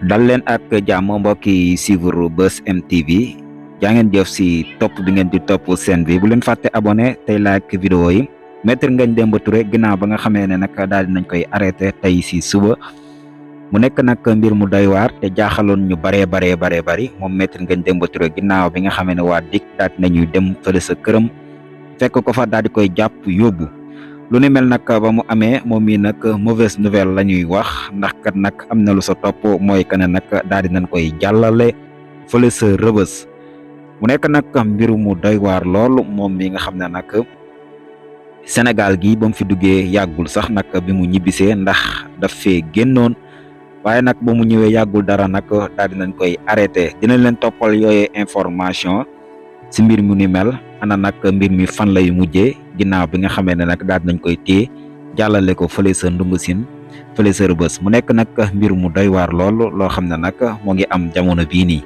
dal leen ak jàmm mbokk yi suivre Buzz M TV jaa ngeen jëf si topp bi ngeen di topp seen bi bu leen fàtte abonné tey like vidéo yi Maître Ngagne Demba Touré ginnaaw ba nga xamee ne nag daal dinañ koy arrêté tey si suba mu nekk nag mbir mu doy waar te jaaxaloon ñu bari moom Maître Ngagne Demba Touré ginnaaw bi nga xamee ne waa DIC daal dinañuy dem fële sa këram fekk ko fa daal di koy jàpp yóbbu. lu ni mel nag ba mu amee moom mii nag mauvaise nouvelle la ñuy wax ndax kat nag am na lu sa topp mooy que ne nag daal di nañ koy jàllale fële sa rëbës mu nekk nag mbir mu doy waar lool moom mi nga xam ne nag Sénégal gi ba mu fi duggee yàggul sax nag bi mu ñibbisee ndax daf fee génnoon waaye nag ba mu ñëwee yàggul dara nag daal di nañ koy arrêté dinañ leen toppal yooyee information si mbir mu ni mel ana nag mbir mi fan lay mujjee ginnaaw bi nga xamee ne nag daal nañ koy téye jàllale ko fële sa ndungu sin fële sa rëbës mu nekk nag mbir mu doy waar lool loo xam ne nag moo ngi am jamono bii nii.